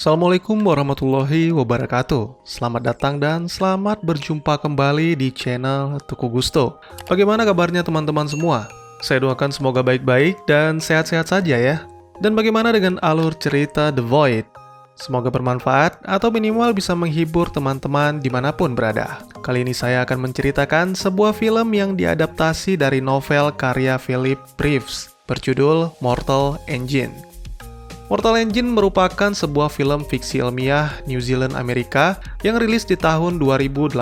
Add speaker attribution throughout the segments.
Speaker 1: Assalamualaikum warahmatullahi wabarakatuh. Selamat datang dan selamat berjumpa kembali di channel Tuku Gusto. Bagaimana kabarnya teman-teman semua? Saya doakan semoga baik-baik dan sehat-sehat saja ya. Dan bagaimana dengan alur cerita The Void? Semoga bermanfaat atau minimal bisa menghibur teman-teman dimanapun berada. Kali ini saya akan menceritakan sebuah film yang diadaptasi dari novel karya Philip Reeves berjudul Mortal Engine. Mortal Engine merupakan sebuah film fiksi ilmiah New Zealand Amerika yang rilis di tahun 2018.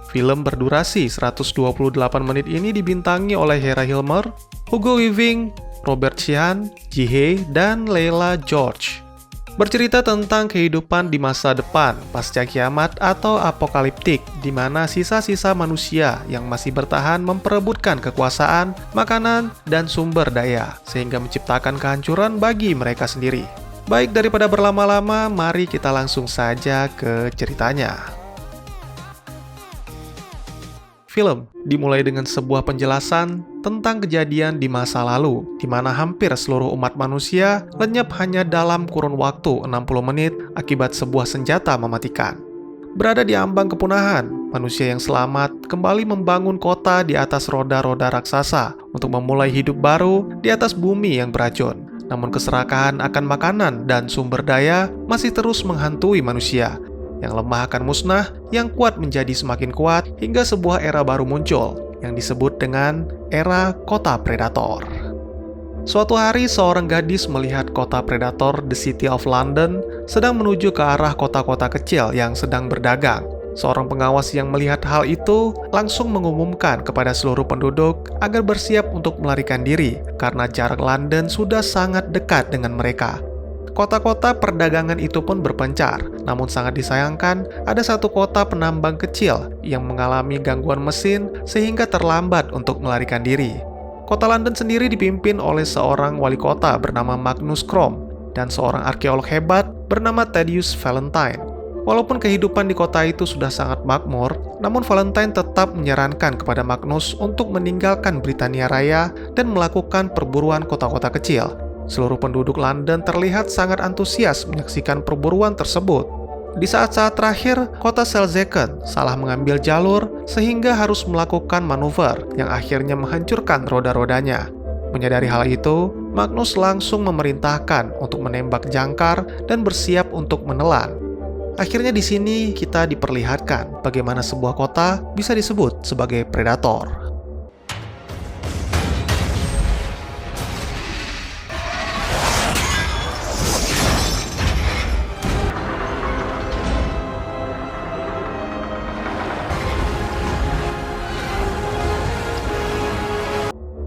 Speaker 1: Film berdurasi 128 menit ini dibintangi oleh Hera Hilmer, Hugo Weaving, Robert Sheehan, Ji-hye, dan Leila George. Bercerita tentang kehidupan di masa depan, pasca kiamat atau apokaliptik, di mana sisa-sisa manusia yang masih bertahan memperebutkan kekuasaan, makanan, dan sumber daya, sehingga menciptakan kehancuran bagi mereka sendiri. Baik, daripada berlama-lama, mari kita langsung saja ke ceritanya. Film dimulai dengan sebuah penjelasan tentang kejadian di masa lalu, di mana hampir seluruh umat manusia lenyap hanya dalam kurun waktu 60 menit akibat sebuah senjata mematikan. Berada di ambang kepunahan, manusia yang selamat kembali membangun kota di atas roda-roda raksasa untuk memulai hidup baru di atas bumi yang beracun. Namun keserakahan akan makanan dan sumber daya masih terus menghantui manusia. Yang lemah akan musnah, yang kuat menjadi semakin kuat, hingga sebuah era baru muncul, yang disebut dengan era kota predator. Suatu hari, seorang gadis melihat kota predator, The City of London, sedang menuju ke arah kota-kota kecil yang sedang berdagang. Seorang pengawas yang melihat hal itu langsung mengumumkan kepada seluruh penduduk agar bersiap untuk melarikan diri, karena jarak London sudah sangat dekat dengan mereka. Kota-kota perdagangan itu pun berpencar, namun sangat disayangkan ada satu kota penambang kecil yang mengalami gangguan mesin sehingga terlambat untuk melarikan diri. Kota London sendiri dipimpin oleh seorang wali kota bernama Magnus Crom dan seorang arkeolog hebat bernama Thaddeus Valentine. Walaupun kehidupan di kota itu sudah sangat makmur, namun Valentine tetap menyarankan kepada Magnus untuk meninggalkan Britania Raya dan melakukan perburuan kota-kota kecil. Seluruh penduduk London terlihat sangat antusias menyaksikan perburuan tersebut. Di saat-saat terakhir, kota Selzeken salah mengambil jalur sehingga harus melakukan manuver yang akhirnya menghancurkan roda-rodanya. Menyadari hal itu, Magnus langsung memerintahkan untuk menembak jangkar dan bersiap untuk menelan. Akhirnya di sini kita diperlihatkan bagaimana sebuah kota bisa disebut sebagai predator.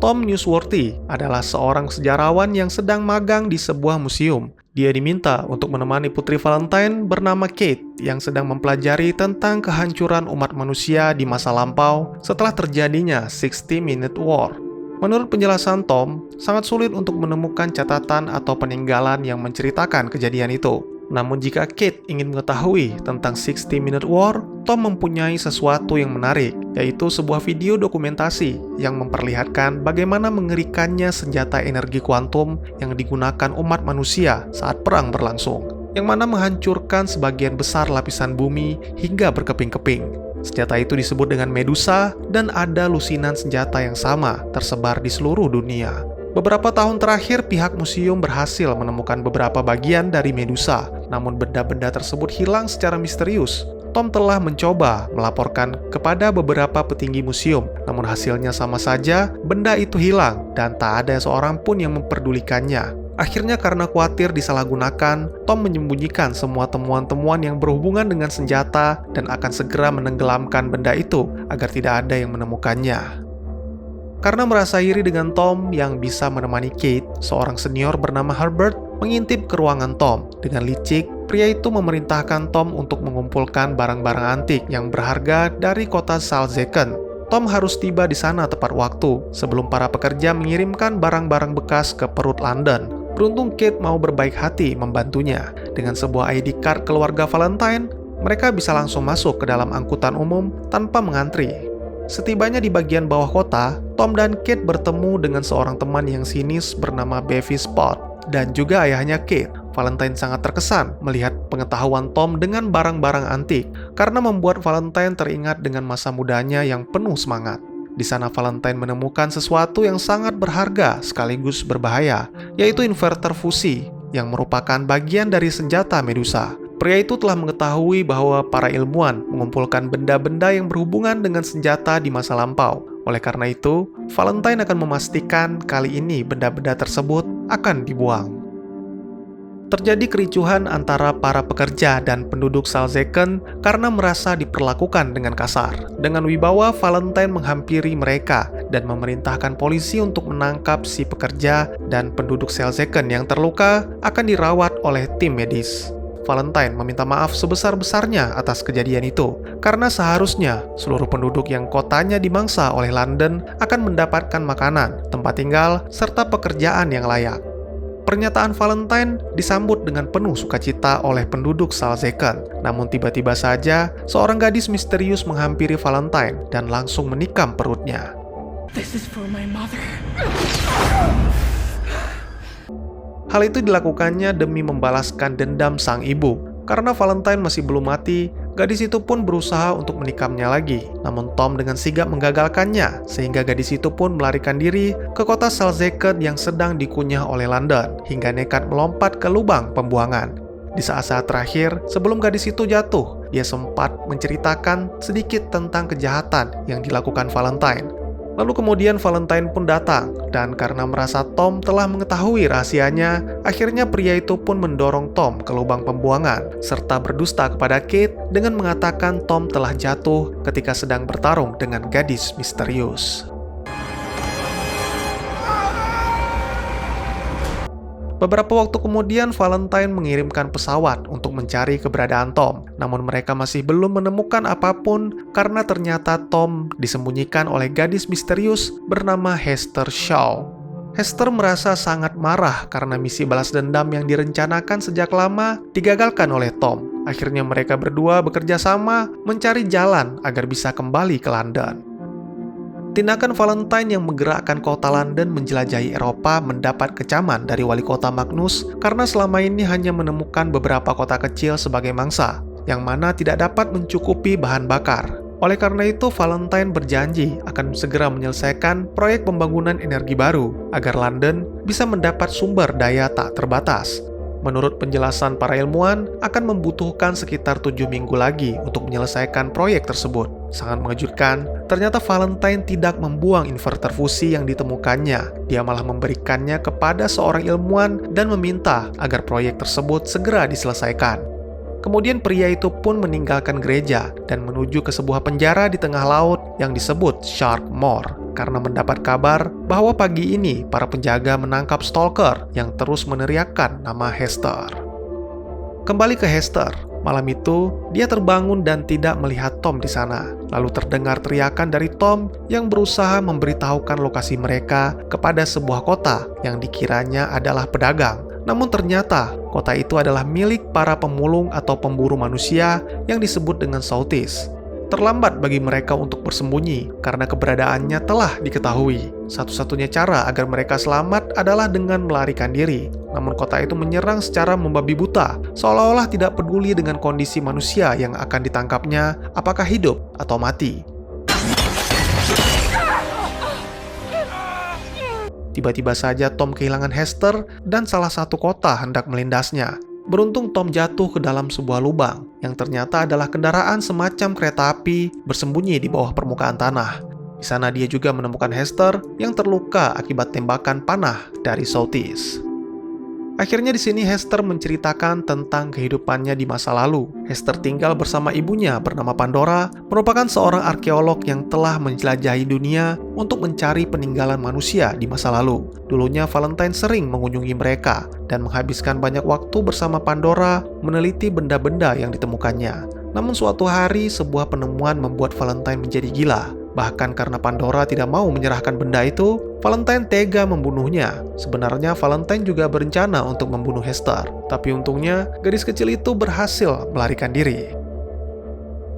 Speaker 1: Tom Newsworthy adalah seorang sejarawan yang sedang magang di sebuah museum. Dia diminta untuk menemani putri Valentine bernama Kate yang sedang mempelajari tentang kehancuran umat manusia di masa lampau setelah terjadinya 60-Minute War. Menurut penjelasan Tom, sangat sulit untuk menemukan catatan atau peninggalan yang menceritakan kejadian itu. Namun jika Kate ingin mengetahui tentang 60-Minute War, Tom mempunyai sesuatu yang menarik, yaitu sebuah video dokumentasi yang memperlihatkan bagaimana mengerikannya senjata energi kuantum yang digunakan umat manusia saat perang berlangsung, yang mana menghancurkan sebagian besar lapisan bumi hingga berkeping-keping. Senjata itu disebut dengan Medusa dan ada lusinan senjata yang sama tersebar di seluruh dunia. Beberapa tahun terakhir, pihak museum berhasil menemukan beberapa bagian dari Medusa, namun benda-benda tersebut hilang secara misterius. Tom telah mencoba melaporkan kepada beberapa petinggi museum, namun hasilnya sama saja, benda itu hilang dan tak ada seorang pun yang memperdulikannya. Akhirnya karena khawatir disalahgunakan, Tom menyembunyikan semua temuan-temuan yang berhubungan dengan senjata dan akan segera menenggelamkan benda itu agar tidak ada yang menemukannya. Karena merasa iri dengan Tom yang bisa menemani Kate, seorang senior bernama Herbert mengintip ke ruangan Tom. Dengan licik, pria itu memerintahkan Tom untuk mengumpulkan barang-barang antik yang berharga dari kota Selzeken. Tom harus tiba di sana tepat waktu, sebelum para pekerja mengirimkan barang-barang bekas ke perut London. Beruntung Kate mau berbaik hati membantunya. Dengan sebuah ID card keluarga Valentine, mereka bisa langsung masuk ke dalam angkutan umum tanpa mengantri. Setibanya di bagian bawah kota, Tom dan Kate bertemu dengan seorang teman yang sinis bernama Bevis Spot dan juga ayahnya Kate, Valentine sangat terkesan melihat pengetahuan Tom dengan barang-barang antik, karena membuat Valentine teringat dengan masa mudanya yang penuh semangat. Di sana Valentine menemukan sesuatu yang sangat berharga sekaligus berbahaya, yaitu inverter fusi, yang merupakan bagian dari senjata Medusa. Pria itu telah mengetahui bahwa para ilmuwan mengumpulkan benda-benda yang berhubungan dengan senjata di masa lampau. Oleh karena itu, Valentine akan memastikan kali ini benda-benda tersebut akan dibuang. Terjadi kericuhan antara para pekerja dan penduduk Salzeken karena merasa diperlakukan dengan kasar. Dengan wibawa, Valentine menghampiri mereka dan memerintahkan polisi untuk menangkap si pekerja, dan penduduk Salzeken yang terluka akan dirawat oleh tim medis. Valentine meminta maaf sebesar-besarnya atas kejadian itu, karena seharusnya seluruh penduduk yang kotanya dimangsa oleh London akan mendapatkan makanan, tempat tinggal, serta pekerjaan yang layak. Pernyataan Valentine disambut dengan penuh sukacita oleh penduduk Salzeken. Namun tiba-tiba saja, seorang gadis misterius menghampiri Valentine dan langsung menikam perutnya.
Speaker 2: This is for my mother.
Speaker 1: Hal itu dilakukannya demi membalaskan dendam sang ibu. Karena Valentine masih belum mati, gadis itu pun berusaha untuk menikamnya lagi. Namun Tom dengan sigap menggagalkannya, sehingga gadis itu pun melarikan diri ke kota Salzeken yang sedang dikunyah oleh London, hingga nekat melompat ke lubang pembuangan. Di saat-saat terakhir, sebelum gadis itu jatuh, dia sempat menceritakan sedikit tentang kejahatan yang dilakukan Valentine. Lalu kemudian Valentine pun datang, dan karena merasa Tom telah mengetahui rahasianya, akhirnya pria itu pun mendorong Tom ke lubang pembuangan, serta berdusta kepada Kate dengan mengatakan Tom telah jatuh ketika sedang bertarung dengan gadis misterius. Beberapa waktu kemudian, Valentine mengirimkan pesawat untuk mencari keberadaan Tom. Namun mereka masih belum menemukan apapun karena ternyata Tom disembunyikan oleh gadis misterius bernama Hester Shaw. Hester merasa sangat marah karena misi balas dendam yang direncanakan sejak lama digagalkan oleh Tom. Akhirnya mereka berdua bekerja sama mencari jalan agar bisa kembali ke London. Tindakan Valentine yang menggerakkan kota London menjelajahi Eropa mendapat kecaman dari wali kota Magnus karena selama ini hanya menemukan beberapa kota kecil sebagai mangsa, yang mana tidak dapat mencukupi bahan bakar. Oleh karena itu, Valentine berjanji akan segera menyelesaikan proyek pembangunan energi baru agar London bisa mendapat sumber daya tak terbatas. Menurut penjelasan para ilmuwan, akan membutuhkan sekitar 7 minggu lagi untuk menyelesaikan proyek tersebut. Sangat mengejutkan, ternyata Valentine tidak membuang inverter fusi yang ditemukannya. Dia malah memberikannya kepada seorang ilmuwan dan meminta agar proyek tersebut segera diselesaikan. Kemudian pria itu pun meninggalkan gereja dan menuju ke sebuah penjara di tengah laut yang disebut Shark Moor, karena mendapat kabar bahwa pagi ini para penjaga menangkap stalker yang terus meneriakkan nama Hester. Kembali ke Hester, malam itu dia terbangun dan tidak melihat Tom di sana. Lalu terdengar teriakan dari Tom yang berusaha memberitahukan lokasi mereka kepada sebuah kota yang dikiranya adalah pedagang. Namun ternyata kota itu adalah milik para pemulung atau pemburu manusia yang disebut dengan Soutis. Terlambat bagi mereka untuk bersembunyi karena keberadaannya telah diketahui. Satu-satunya cara agar mereka selamat adalah dengan melarikan diri. Namun kota itu menyerang secara membabi buta, seolah-olah tidak peduli dengan kondisi manusia yang akan ditangkapnya, apakah hidup atau mati. Tiba-tiba saja Tom kehilangan Hester dan salah satu kota hendak melindasnya. Beruntung Tom jatuh ke dalam sebuah lubang yang ternyata adalah kendaraan semacam kereta api bersembunyi di bawah permukaan tanah. Di sana dia juga menemukan Hester yang terluka akibat tembakan panah dari Soutis. Akhirnya di sini Hester menceritakan tentang kehidupannya di masa lalu. Hester tinggal bersama ibunya bernama Pandora, merupakan seorang arkeolog yang telah menjelajahi dunia untuk mencari peninggalan manusia di masa lalu. Dulunya Valentine sering mengunjungi mereka dan menghabiskan banyak waktu bersama Pandora meneliti benda-benda yang ditemukannya. Namun suatu hari sebuah penemuan membuat Valentine menjadi gila. Bahkan karena Pandora tidak mau menyerahkan benda itu, Valentine tega membunuhnya. Sebenarnya Valentine juga berencana untuk membunuh Hester, tapi untungnya gadis kecil itu berhasil melarikan diri.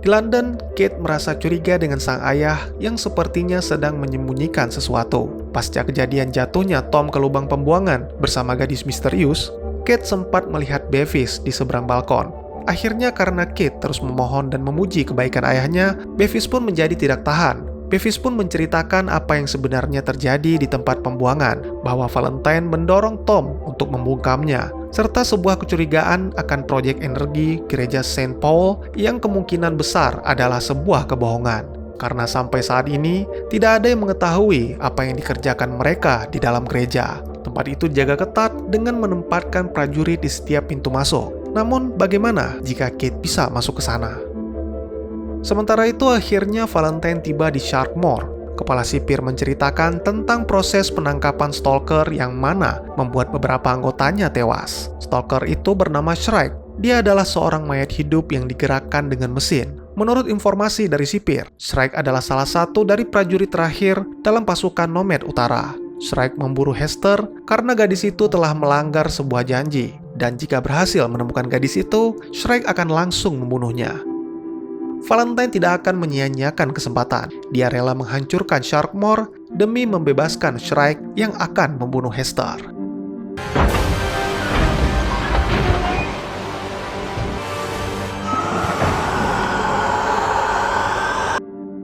Speaker 1: Di London, Kate merasa curiga dengan sang ayah yang sepertinya sedang menyembunyikan sesuatu. Pasca kejadian jatuhnya Tom ke lubang pembuangan bersama gadis misterius, Kate sempat melihat Bevis di seberang balkon. Akhirnya karena Kate terus memohon dan memuji kebaikan ayahnya, Bevis pun menjadi tidak tahan. Bevis pun menceritakan apa yang sebenarnya terjadi di tempat pembuangan, bahwa Valentine mendorong Tom untuk membungkamnya, serta sebuah kecurigaan akan proyek energi gereja Saint Paul yang kemungkinan besar adalah sebuah kebohongan. Karena sampai saat ini, tidak ada yang mengetahui apa yang dikerjakan mereka di dalam gereja. Tempat itu dijaga ketat dengan menempatkan prajurit di setiap pintu masuk. Namun, bagaimana jika Kate bisa masuk ke sana? Sementara itu, akhirnya Valentine tiba di Sharkmoor. Kepala sipir menceritakan tentang proses penangkapan stalker yang mana membuat beberapa anggotanya tewas. Stalker itu bernama Shrike. Dia adalah seorang mayat hidup yang digerakkan dengan mesin. Menurut informasi dari sipir, Shrike adalah salah satu dari prajurit terakhir dalam pasukan Nomad Utara. Shrike memburu Hester karena gadis itu telah melanggar sebuah janji. Dan jika berhasil menemukan gadis itu, Shrike akan langsung membunuhnya. Valentine tidak akan menyia-nyiakan kesempatan. Dia rela menghancurkan Sharkmoor demi membebaskan Shrike yang akan membunuh Hester.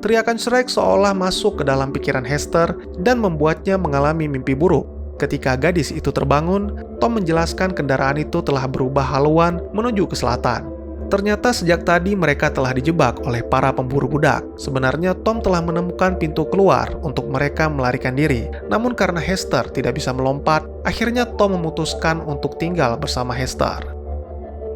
Speaker 1: Teriakan Shrike seolah masuk ke dalam pikiran Hester dan membuatnya mengalami mimpi buruk. Ketika gadis itu terbangun, Tom menjelaskan kendaraan itu telah berubah haluan menuju ke selatan. Ternyata sejak tadi mereka telah dijebak oleh para pemburu budak. Sebenarnya Tom telah menemukan pintu keluar untuk mereka melarikan diri. Namun karena Hester tidak bisa melompat, akhirnya Tom memutuskan untuk tinggal bersama Hester.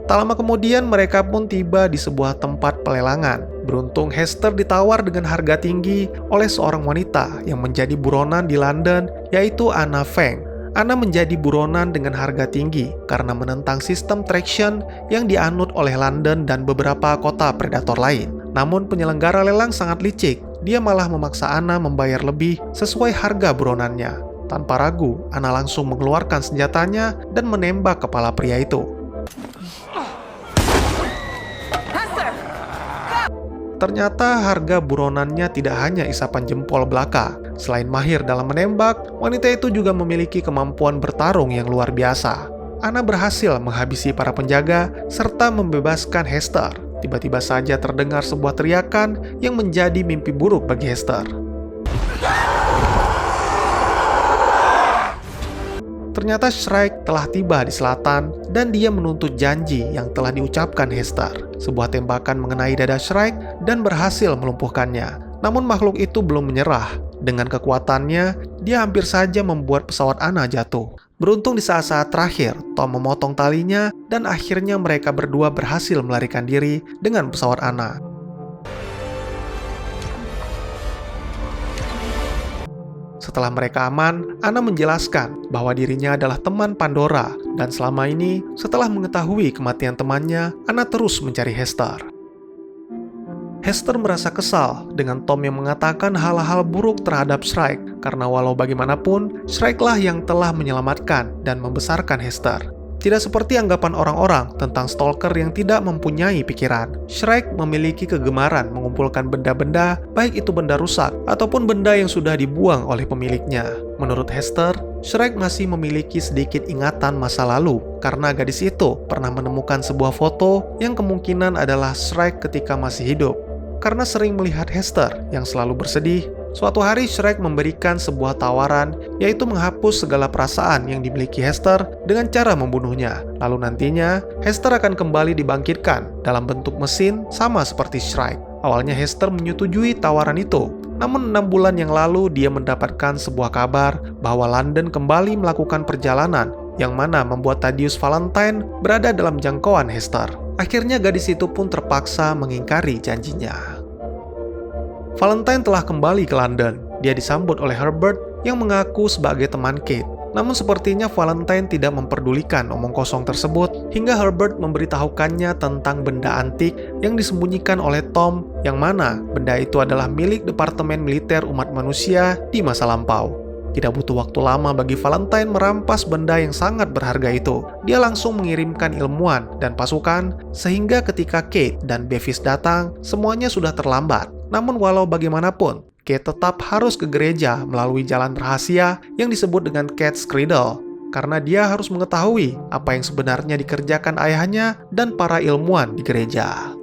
Speaker 1: Tak lama kemudian mereka pun tiba di sebuah tempat pelelangan. Beruntung Hester ditawar dengan harga tinggi oleh seorang wanita yang menjadi buronan di London, yaitu Anna Feng. Anna menjadi buronan dengan harga tinggi karena menentang sistem traction yang dianut oleh London dan beberapa kota predator lain. Namun penyelenggara lelang sangat licik. Dia malah memaksa Anna membayar lebih sesuai harga buronannya. Tanpa ragu, Anna langsung mengeluarkan senjatanya dan menembak kepala pria itu. Ternyata harga buronannya tidak hanya isapan jempol belaka. Selain mahir dalam menembak, wanita itu juga memiliki kemampuan bertarung yang luar biasa. Anna berhasil menghabisi para penjaga serta membebaskan Hester. Tiba-tiba saja terdengar sebuah teriakan yang menjadi mimpi buruk bagi Hester. Ternyata Shrike telah tiba di selatan dan dia menuntut janji yang telah diucapkan Hester. Sebuah tembakan mengenai dada Shrike dan berhasil melumpuhkannya. Namun makhluk itu belum menyerah. Dengan kekuatannya, dia hampir saja membuat pesawat Anna jatuh. Beruntung di saat-saat terakhir, Tom memotong talinya dan akhirnya mereka berdua berhasil melarikan diri dengan pesawat Anna. Setelah mereka aman, Anna menjelaskan bahwa dirinya adalah teman Pandora dan selama ini, setelah mengetahui kematian temannya, Anna terus mencari Hester. Hester merasa kesal dengan Tom yang mengatakan hal-hal buruk terhadap Shrike karena walau bagaimanapun, Shrike lah yang telah menyelamatkan dan membesarkan Hester. Tidak seperti anggapan orang-orang tentang stalker yang tidak mempunyai pikiran. Shrike memiliki kegemaran mengumpulkan benda-benda, baik itu benda rusak ataupun benda yang sudah dibuang oleh pemiliknya. Menurut Hester, Shrike masih memiliki sedikit ingatan masa lalu karena gadis itu pernah menemukan sebuah foto yang kemungkinan adalah Shrike ketika masih hidup. Karena sering melihat Hester yang selalu bersedih, suatu hari Shrike memberikan sebuah tawaran, yaitu menghapus segala perasaan yang dimiliki Hester dengan cara membunuhnya. Lalu nantinya, Hester akan kembali dibangkitkan dalam bentuk mesin sama seperti Shrike. Awalnya Hester menyetujui tawaran itu. Namun 6 bulan yang lalu dia mendapatkan sebuah kabar bahwa London kembali melakukan perjalanan yang mana membuat Thaddeus Valentine berada dalam jangkauan Hester. Akhirnya gadis itu pun terpaksa mengingkari janjinya. Valentine telah kembali ke London. Dia disambut oleh Herbert yang mengaku sebagai teman Kate. Namun sepertinya Valentine tidak memperdulikan omong kosong tersebut hingga Herbert memberitahukannya tentang benda antik yang disembunyikan oleh Tom, yang mana benda itu adalah milik Departemen Militer Umat Manusia di masa lampau. Tidak butuh waktu lama bagi Valentine merampas benda yang sangat berharga itu. Dia langsung mengirimkan ilmuwan dan pasukan, sehingga ketika Kate dan Bevis datang, semuanya sudah terlambat. Namun walau bagaimanapun, Kate tetap harus ke gereja melalui jalan rahasia yang disebut dengan Kate's Cradle. karena dia harus mengetahui apa yang sebenarnya dikerjakan ayahnya dan para ilmuwan di gereja.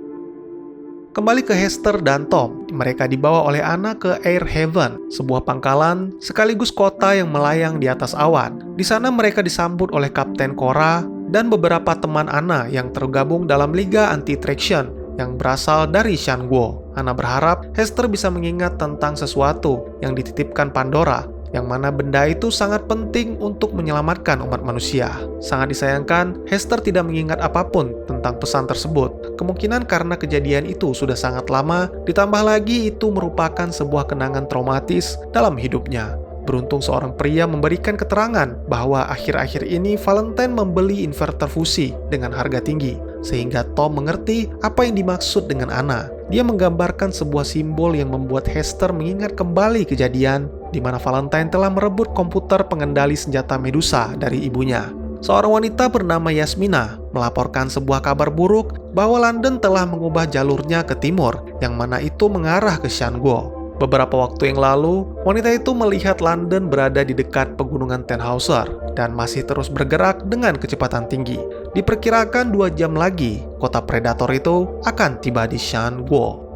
Speaker 1: Kembali ke Hester dan Tom, mereka dibawa oleh Anna ke Air Haven, sebuah pangkalan sekaligus kota yang melayang di atas awan. Di sana mereka disambut oleh Kapten Cora dan beberapa teman Anna yang tergabung dalam Liga Anti-Traction yang berasal dari Shanguo. Anna berharap Hester bisa mengingat tentang sesuatu yang dititipkan Pandora, yang mana benda itu sangat penting untuk menyelamatkan umat manusia. Sangat disayangkan, Hester tidak mengingat apapun tentang pesan tersebut. Kemungkinan karena kejadian itu sudah sangat lama, ditambah lagi itu merupakan sebuah kenangan traumatis dalam hidupnya. Beruntung seorang pria memberikan keterangan bahwa akhir-akhir ini Valentine membeli inverter fusi dengan harga tinggi, sehingga Tom mengerti apa yang dimaksud dengan Anna. Dia menggambarkan sebuah simbol yang membuat Hester mengingat kembali kejadian di mana Valentine telah merebut komputer pengendali senjata Medusa dari ibunya. Seorang wanita bernama Yasmina melaporkan sebuah kabar buruk bahwa London telah mengubah jalurnya ke timur, yang mana itu mengarah ke Shanguo. Beberapa waktu yang lalu, wanita itu melihat London berada di dekat pegunungan Tannhauser dan masih terus bergerak dengan kecepatan tinggi. Diperkirakan 2 jam lagi, kota predator itu akan tiba di Shanguo.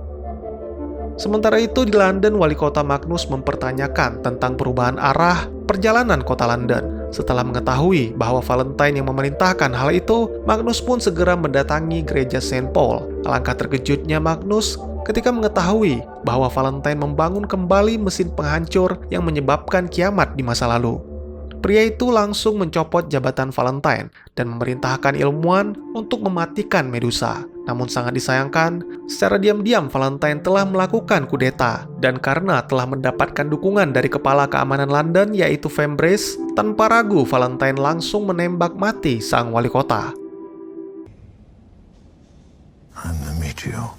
Speaker 1: Sementara itu di London, wali kota Magnus mempertanyakan tentang perubahan arah perjalanan kota London. Setelah mengetahui bahwa Valentine yang memerintahkan hal itu, Magnus pun segera mendatangi gereja Saint Paul. Alangkah terkejutnya Magnus ketika mengetahui bahwa Valentine membangun kembali mesin penghancur yang menyebabkan kiamat di masa lalu. Pria itu langsung mencopot jabatan Valentine dan memerintahkan ilmuwan untuk mematikan Medusa. Namun sangat disayangkan, secara diam-diam Valentine telah melakukan kudeta, dan karena telah mendapatkan dukungan dari kepala keamanan London yaitu Fambres, tanpa ragu Valentine langsung menembak mati sang wali kota.
Speaker 3: I'm the meteor.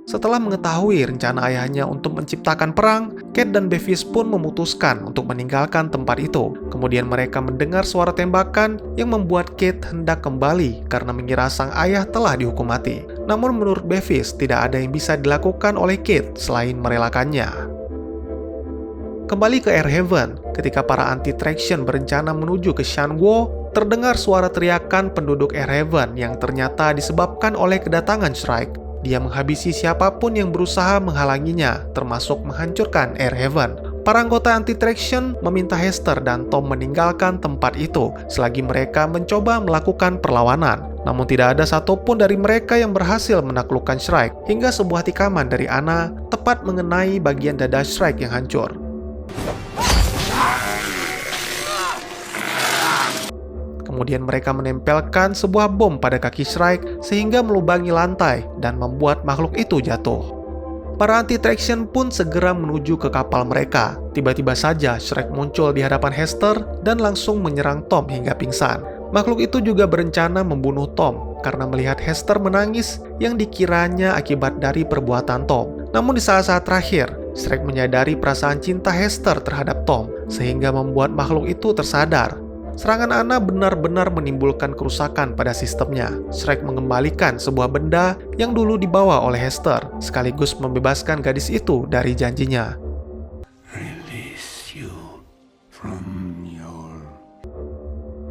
Speaker 1: Setelah mengetahui rencana ayahnya untuk menciptakan perang, Kate dan Bevis pun memutuskan untuk meninggalkan tempat itu. Kemudian mereka mendengar suara tembakan yang membuat Kate hendak kembali karena mengira sang ayah telah dihukum mati. Namun menurut Bevis, tidak ada yang bisa dilakukan oleh Kate selain merelakannya. Kembali ke Air Haven, ketika para anti-traction berencana menuju ke Shanguo, terdengar suara teriakan penduduk Air Haven yang ternyata disebabkan oleh kedatangan Shrike. Dia menghabisi siapapun yang berusaha menghalanginya, termasuk menghancurkan Air Haven. Para anggota anti-traction meminta Hester dan Tom meninggalkan tempat itu selagi mereka mencoba melakukan perlawanan. Namun tidak ada satupun dari mereka yang berhasil menaklukkan Shrike, hingga sebuah tikaman dari Anna tepat mengenai bagian dada Shrike yang hancur. Kemudian mereka menempelkan sebuah bom pada kaki Shrike sehingga melubangi lantai dan membuat makhluk itu jatuh. Para anti-traction pun segera menuju ke kapal mereka. Tiba-tiba saja Shrike muncul di hadapan Hester dan langsung menyerang Tom hingga pingsan. Makhluk itu juga berencana membunuh Tom karena melihat Hester menangis yang dikiranya akibat dari perbuatan Tom. Namun di saat-saat terakhir, Shrike menyadari perasaan cinta Hester terhadap Tom sehingga membuat makhluk itu tersadar. Serangan Anna benar-benar menimbulkan kerusakan pada sistemnya. Shrike mengembalikan sebuah benda yang dulu dibawa oleh Hester, sekaligus membebaskan gadis itu dari janjinya.
Speaker 3: Release you from your...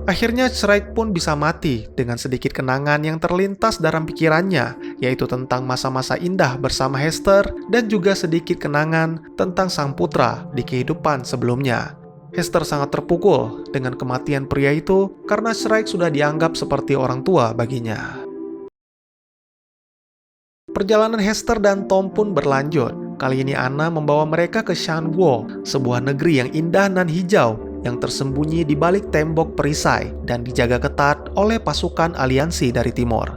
Speaker 1: Akhirnya Shrike pun bisa mati dengan sedikit kenangan yang terlintas dalam pikirannya, yaitu tentang masa-masa indah bersama Hester dan juga sedikit kenangan tentang sang putra di kehidupan sebelumnya. Hester sangat terpukul dengan kematian pria itu karena Shrike sudah dianggap seperti orang tua baginya. Perjalanan Hester dan Tom pun berlanjut. Kali ini Anna membawa mereka ke Shanguo, sebuah negeri yang indah nan hijau yang tersembunyi di balik tembok perisai dan dijaga ketat oleh pasukan aliansi dari timur.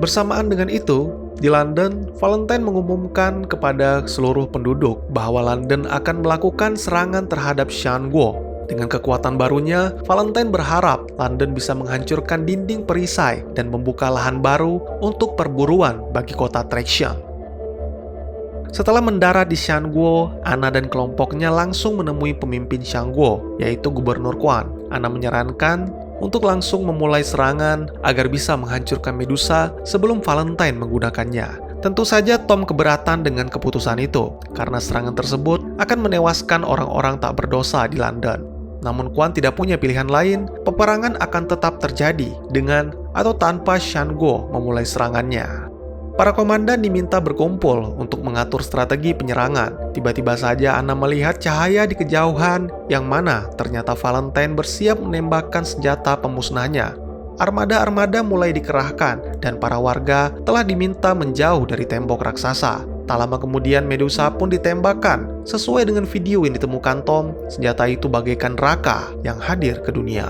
Speaker 1: Bersamaan dengan itu, di London, Valentine mengumumkan kepada seluruh penduduk bahwa London akan melakukan serangan terhadap Shanguo. Dengan kekuatan barunya, Valentine berharap London bisa menghancurkan dinding perisai dan membuka lahan baru untuk perburuan bagi kota Traction. Setelah mendarat di Shanguo, Anna dan kelompoknya langsung menemui pemimpin Shanguo, yaitu Gubernur Quan. Anna menyarankan untuk langsung memulai serangan agar bisa menghancurkan Medusa sebelum Valentine menggunakannya. Tentu saja Tom keberatan dengan keputusan itu, karena serangan tersebut akan menewaskan orang-orang tak berdosa di London. Namun Quan tidak punya pilihan lain, peperangan akan tetap terjadi dengan atau tanpa Shan Guo memulai serangannya. Para komandan diminta berkumpul untuk mengatur strategi penyerangan. Tiba-tiba saja Anna melihat cahaya di kejauhan yang mana ternyata Valentine bersiap menembakkan senjata pemusnahnya. Armada-armada mulai dikerahkan dan para warga telah diminta menjauh dari tembok raksasa. Tak lama kemudian Medusa pun ditembakkan. Sesuai dengan video yang ditemukan Tom, senjata itu bagaikan Raka yang hadir ke dunia.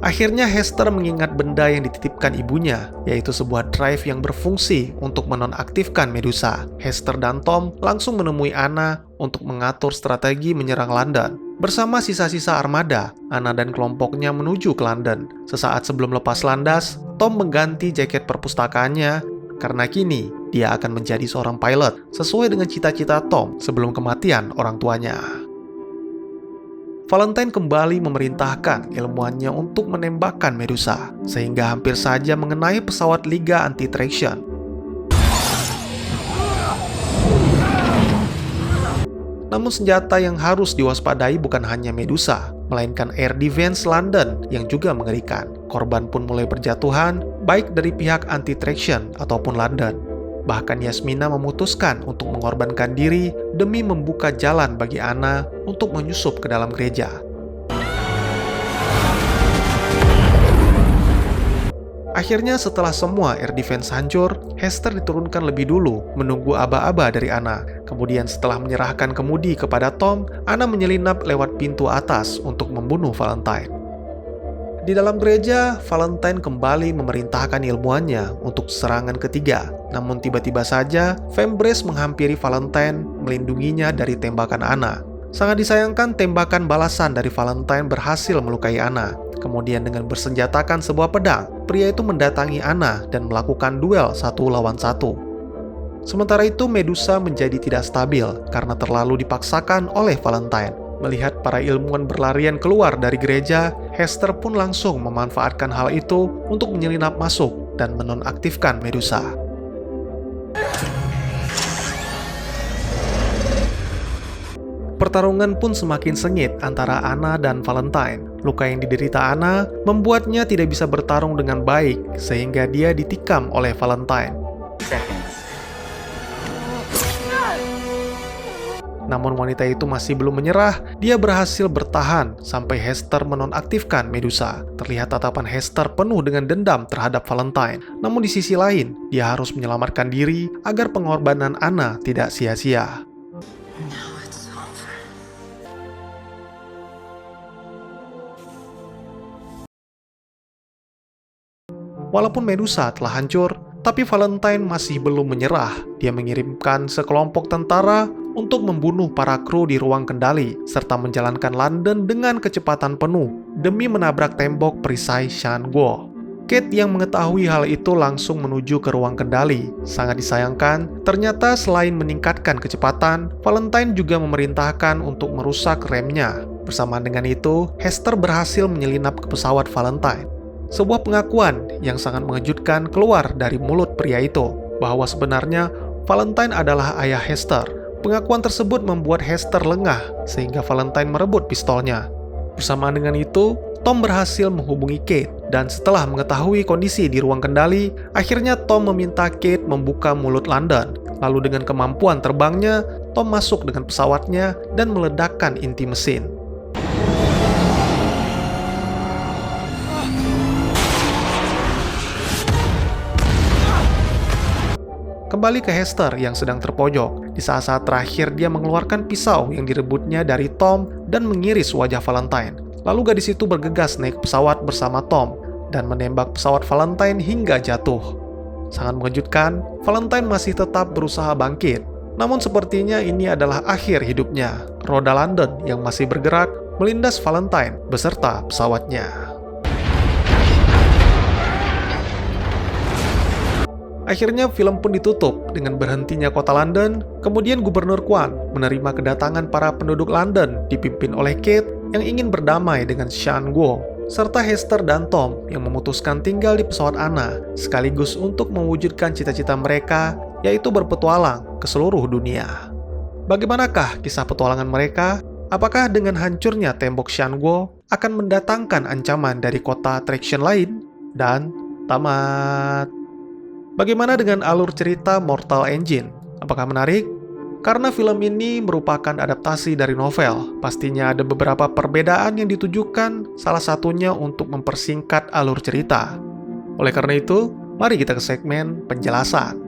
Speaker 1: Akhirnya Hester mengingat benda yang dititipkan ibunya, yaitu sebuah drive yang berfungsi untuk menonaktifkan Medusa. Hester dan Tom langsung menemui Anna untuk mengatur strategi menyerang London. Bersama sisa-sisa armada, Anna dan kelompoknya menuju ke London. Sesaat sebelum lepas landas, Tom mengganti jaket perpustakaannya karena kini dia akan menjadi seorang pilot sesuai dengan cita-cita Tom sebelum kematian orang tuanya. Valentine kembali memerintahkan ilmuannya untuk menembakkan Medusa, sehingga hampir saja mengenai pesawat Liga Anti-Traction. Namun senjata yang harus diwaspadai bukan hanya Medusa, melainkan Air Defense London yang juga mengerikan. Korban pun mulai berjatuhan, baik dari pihak Anti-Traction ataupun London. Bahkan Yasmina memutuskan untuk mengorbankan diri demi membuka jalan bagi Anna untuk menyusup ke dalam gereja. Akhirnya setelah semua air defense hancur, Hester diturunkan lebih dulu menunggu aba-aba dari Anna. Kemudian setelah menyerahkan kemudi kepada Tom, Anna menyelinap lewat pintu atas untuk membunuh Valentine. Di dalam gereja, Valentine kembali memerintahkan ilmuannya untuk serangan ketiga. Namun tiba-tiba saja, Fembres menghampiri Valentine, melindunginya dari tembakan Anna. Sangat disayangkan tembakan balasan dari Valentine berhasil melukai Anna. Kemudian dengan bersenjatakan sebuah pedang, pria itu mendatangi Anna dan melakukan duel 1 lawan 1. Sementara itu Medusa menjadi tidak stabil karena terlalu dipaksakan oleh Valentine. Melihat para ilmuwan berlarian keluar dari gereja, Hester pun langsung memanfaatkan hal itu untuk menyelinap masuk dan menonaktifkan Medusa. Pertarungan pun semakin sengit antara Anna dan Valentine. Luka yang diderita Anna membuatnya tidak bisa bertarung dengan baik, sehingga dia ditikam oleh Valentine. Namun wanita itu masih belum menyerah, dia berhasil bertahan sampai Hester menonaktifkan Medusa. Terlihat tatapan Hester penuh dengan dendam terhadap Valentine. Namun di sisi lain, dia harus menyelamatkan diri agar pengorbanan Anna tidak sia-sia. Walaupun Medusa telah hancur, tapi Valentine masih belum menyerah. Dia mengirimkan sekelompok tentara untuk membunuh para kru di ruang kendali, serta menjalankan London dengan kecepatan penuh demi menabrak tembok perisai Shan Guo. Kate yang mengetahui hal itu langsung menuju ke ruang kendali. Sangat disayangkan, ternyata selain meningkatkan kecepatan, Valentine juga memerintahkan untuk merusak remnya. Bersamaan dengan itu, Hester berhasil menyelinap ke pesawat Valentine. Sebuah pengakuan yang sangat mengejutkan keluar dari mulut pria itu, bahwa sebenarnya Valentine adalah ayah Hester. Pengakuan tersebut membuat Hester lengah, sehingga Valentine merebut pistolnya. Bersamaan dengan itu, Tom berhasil menghubungi Kate, dan setelah mengetahui kondisi di ruang kendali, akhirnya Tom meminta Kate membuka mulut London. Lalu dengan kemampuan terbangnya, Tom masuk dengan pesawatnya dan meledakkan inti mesin. Kembali ke Hester yang sedang terpojok. Di saat-saat terakhir dia mengeluarkan pisau yang direbutnya dari Tom dan mengiris wajah Valentine. Lalu gadis itu bergegas naik pesawat bersama Tom dan menembak pesawat Valentine hingga jatuh. Sangat mengejutkan, Valentine masih tetap berusaha bangkit. Namun sepertinya ini adalah akhir hidupnya. Roda London yang masih bergerak melindas Valentine beserta pesawatnya. Akhirnya film pun ditutup dengan berhentinya kota London, kemudian Gubernur Kwan menerima kedatangan para penduduk London dipimpin oleh Kate yang ingin berdamai dengan Shan Guo, serta Hester dan Tom yang memutuskan tinggal di pesawat Anna, sekaligus untuk mewujudkan cita-cita mereka, yaitu berpetualang ke seluruh dunia. Bagaimanakah kisah petualangan mereka? Apakah dengan hancurnya tembok Shanguo akan mendatangkan ancaman dari kota attraction lain? Dan tamat. Bagaimana dengan alur cerita Mortal Engine? Apakah menarik? Karena film ini merupakan adaptasi dari novel, pastinya ada beberapa perbedaan yang ditujukan, salah satunya untuk mempersingkat alur cerita. Oleh karena itu, mari kita ke segmen penjelasan.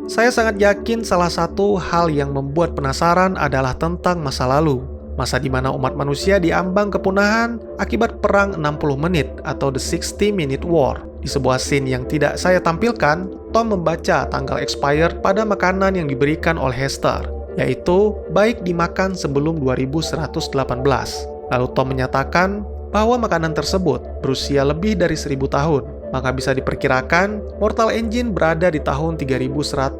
Speaker 1: Saya sangat yakin salah satu hal yang membuat penasaran adalah tentang masa lalu. Masa di mana umat manusia diambang kepunahan akibat perang 60 menit atau The 60-Minute War. Di sebuah scene yang tidak saya tampilkan, Tom membaca tanggal expired pada makanan yang diberikan oleh Hester, yaitu baik dimakan sebelum 2118. Lalu Tom menyatakan bahwa makanan tersebut berusia lebih dari 1000 tahun. Maka bisa diperkirakan Mortal Engine berada di tahun 3119.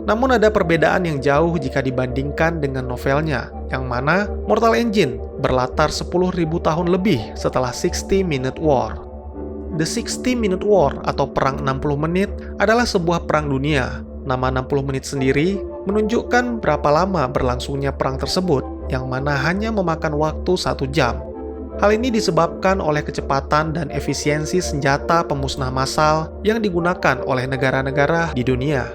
Speaker 1: Namun ada perbedaan yang jauh jika dibandingkan dengan novelnya, yang mana Mortal Engine berlatar 10.000 tahun lebih setelah 60-Minute War. The 60-Minute War atau Perang 60 Menit adalah sebuah perang dunia. Nama 60 menit sendiri menunjukkan berapa lama berlangsungnya perang tersebut, yang mana hanya memakan waktu 1 jam. Hal ini disebabkan oleh kecepatan dan efisiensi senjata pemusnah massal yang digunakan oleh negara-negara di dunia.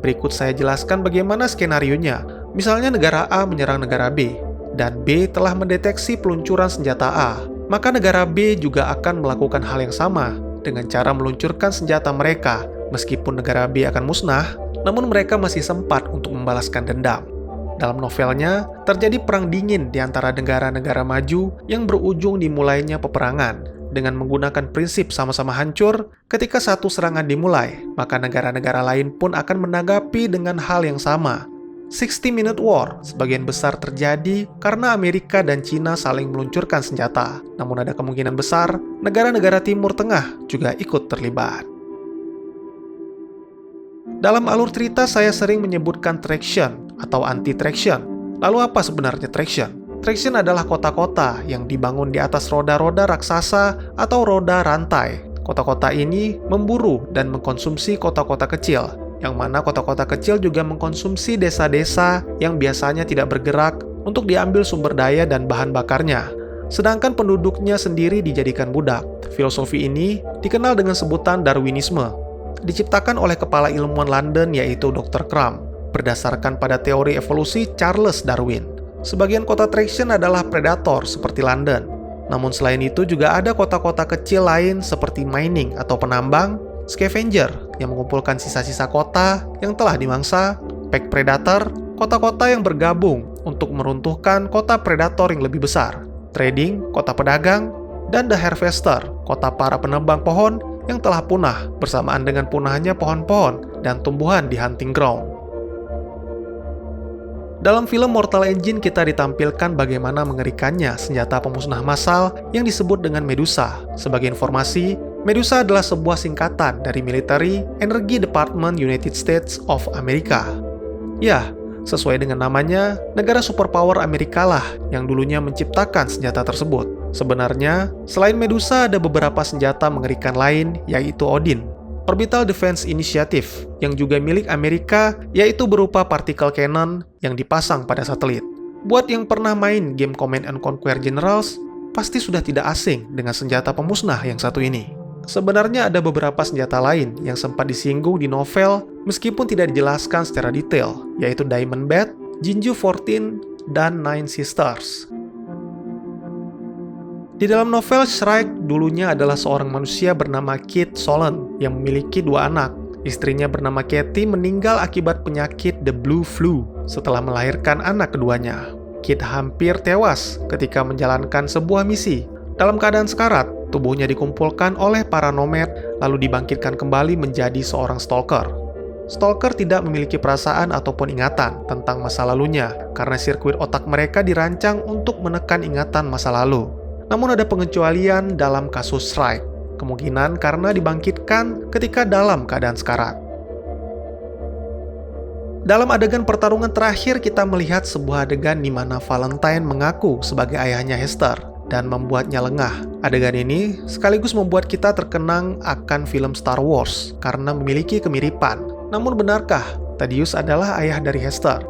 Speaker 1: Berikut saya jelaskan bagaimana skenarionya. Misalnya negara A menyerang negara B, dan B telah mendeteksi peluncuran senjata A. Maka negara B juga akan melakukan hal yang sama dengan cara meluncurkan senjata mereka. Meskipun negara B akan musnah, namun mereka masih sempat untuk membalaskan dendam. Dalam novelnya, terjadi perang dingin di antara negara-negara maju yang berujung dimulainya peperangan. Dengan menggunakan prinsip sama-sama hancur, ketika satu serangan dimulai, maka negara-negara lain pun akan menanggapi dengan hal yang sama. 60-Minute War sebagian besar terjadi karena Amerika dan Cina saling meluncurkan senjata. Namun ada kemungkinan besar, negara-negara Timur Tengah juga ikut terlibat. Dalam alur cerita saya sering menyebutkan traction atau anti-traction. Lalu apa sebenarnya traction? Traction adalah kota-kota yang dibangun di atas roda-roda raksasa atau roda rantai. Kota-kota ini memburu dan mengkonsumsi kota-kota kecil, yang mana kota-kota kecil juga mengkonsumsi desa-desa yang biasanya tidak bergerak untuk diambil sumber daya dan bahan bakarnya. Sedangkan penduduknya sendiri dijadikan budak. Filosofi ini dikenal dengan sebutan Darwinisme. Diciptakan oleh kepala ilmuwan London yaitu Dr. Crumb, berdasarkan pada teori evolusi Charles Darwin. Sebagian kota traction adalah predator seperti London. Namun selain itu juga ada kota-kota kecil lain seperti mining atau penambang, scavenger yang mengumpulkan sisa-sisa kota yang telah dimangsa, pack predator, kota-kota yang bergabung untuk meruntuhkan kota predator yang lebih besar, trading, kota pedagang, dan the harvester, kota para penebang pohon yang telah punah bersamaan dengan punahnya pohon-pohon dan tumbuhan di hunting ground. Dalam film Mortal Engine kita ditampilkan bagaimana mengerikannya senjata pemusnah massal yang disebut dengan Medusa. Sebagai informasi, Medusa adalah sebuah singkatan dari Military Energy Department United States of America. Ya, sesuai dengan namanya, negara superpower Amerika lah yang dulunya menciptakan senjata tersebut. Sebenarnya, selain Medusa ada beberapa senjata mengerikan lain, yaitu Odin, Orbital Defense Initiative, yang juga milik Amerika, yaitu berupa particle cannon yang dipasang pada satelit. Buat yang pernah main game Command & Conquer Generals, pasti sudah tidak asing dengan senjata pemusnah yang satu ini. Sebenarnya ada beberapa senjata lain yang sempat disinggung di novel meskipun tidak dijelaskan secara detail, yaitu Diamond Bat, Jinju 14, dan Nine Sisters. Di dalam novel, Shrike dulunya adalah seorang manusia bernama Kit Solon yang memiliki 2 anak. Istrinya bernama Katie meninggal akibat penyakit the Blue Flu setelah melahirkan anak keduanya. Kit hampir tewas ketika menjalankan sebuah misi. Dalam keadaan sekarat, tubuhnya dikumpulkan oleh para nomad lalu dibangkitkan kembali menjadi seorang stalker. Stalker tidak memiliki perasaan ataupun ingatan tentang masa lalunya karena sirkuit otak mereka dirancang untuk menekan ingatan masa lalu. Namun ada pengecualian dalam kasus Shrike. kemungkinan karena dibangkitkan ketika dalam keadaan sekarat. Dalam adegan pertarungan terakhir, kita melihat sebuah adegan di mana Valentine mengaku sebagai ayahnya Hester dan membuatnya lengah. Adegan ini sekaligus membuat kita terkenang akan film Star Wars karena memiliki kemiripan. Namun benarkah Thaddeus adalah ayah dari Hester?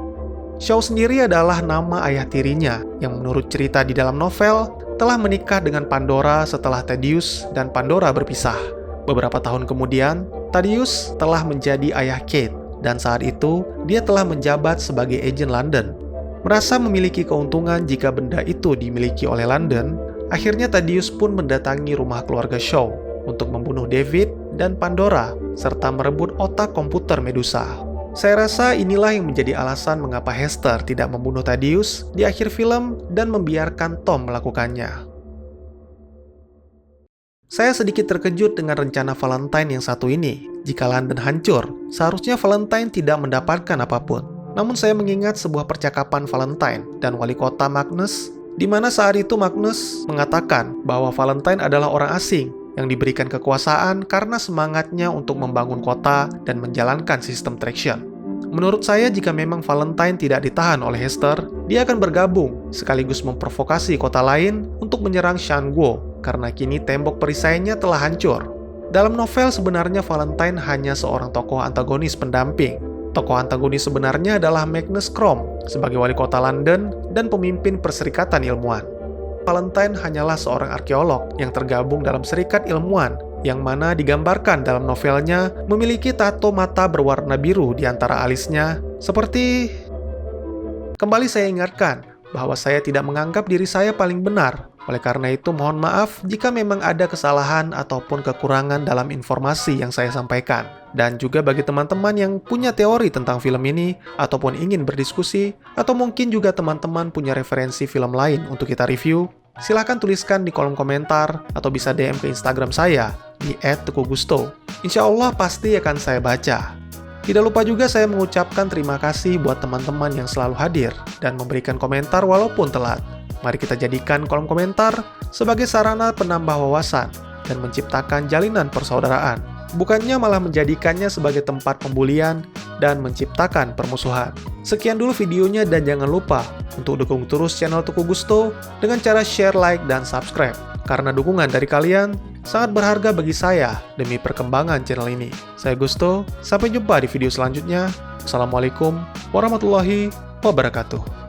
Speaker 1: Shaw sendiri adalah nama ayah tirinya yang menurut cerita di dalam novel telah menikah dengan Pandora setelah Thaddeus dan Pandora berpisah. Beberapa tahun kemudian, Thaddeus telah menjadi ayah Kate dan saat itu dia telah menjabat sebagai agen London. Merasa memiliki keuntungan jika benda itu dimiliki oleh London, akhirnya Thaddeus pun mendatangi rumah keluarga Shaw untuk membunuh David dan Pandora, serta merebut otak komputer Medusa. Saya rasa inilah yang menjadi alasan mengapa Hester tidak membunuh Thaddeus di akhir film dan membiarkan Tom melakukannya. Saya sedikit terkejut dengan rencana Valentine yang satu ini. Jika London hancur, seharusnya Valentine tidak mendapatkan apapun. Namun saya mengingat sebuah percakapan Valentine dan wali kota Magnus, di mana saat itu Magnus mengatakan bahwa Valentine adalah orang asing yang diberikan kekuasaan karena semangatnya untuk membangun kota dan menjalankan sistem traction. Menurut saya, jika memang Valentine tidak ditahan oleh Hester, dia akan bergabung sekaligus memprovokasi kota lain untuk menyerang Shanguo karena kini tembok perisainya telah hancur. Dalam novel sebenarnya Valentine hanya seorang tokoh antagonis pendamping. Tokoh antagonis sebenarnya adalah Magnus Crom sebagai wali kota London dan pemimpin Perserikatan Ilmuwan. Valentine hanyalah seorang arkeolog yang tergabung dalam serikat ilmuwan yang mana digambarkan dalam novelnya memiliki tato mata berwarna biru di antara alisnya seperti... Kembali saya ingatkan bahwa saya tidak menganggap diri saya paling benar. Oleh karena itu, mohon maaf jika memang ada kesalahan ataupun kekurangan dalam informasi yang saya sampaikan. Dan juga bagi teman-teman yang punya teori tentang film ini, ataupun ingin berdiskusi, atau mungkin juga teman-teman punya referensi film lain untuk kita review, silahkan tuliskan di kolom komentar, atau bisa DM ke Instagram saya, di @teguhgusto. Insya Allah pasti akan saya baca. Tidak lupa juga saya mengucapkan terima kasih buat teman-teman yang selalu hadir, dan memberikan komentar walaupun telat. Mari kita jadikan kolom komentar sebagai sarana penambah wawasan dan menciptakan jalinan persaudaraan, bukannya malah menjadikannya sebagai tempat pembulian dan menciptakan permusuhan. Sekian dulu videonya dan jangan lupa untuk dukung terus channel Teguh Gusto dengan cara share, like, dan subscribe. Karena dukungan dari kalian sangat berharga bagi saya demi perkembangan channel ini. Saya Gusto, sampai jumpa di video selanjutnya. Assalamualaikum warahmatullahi wabarakatuh.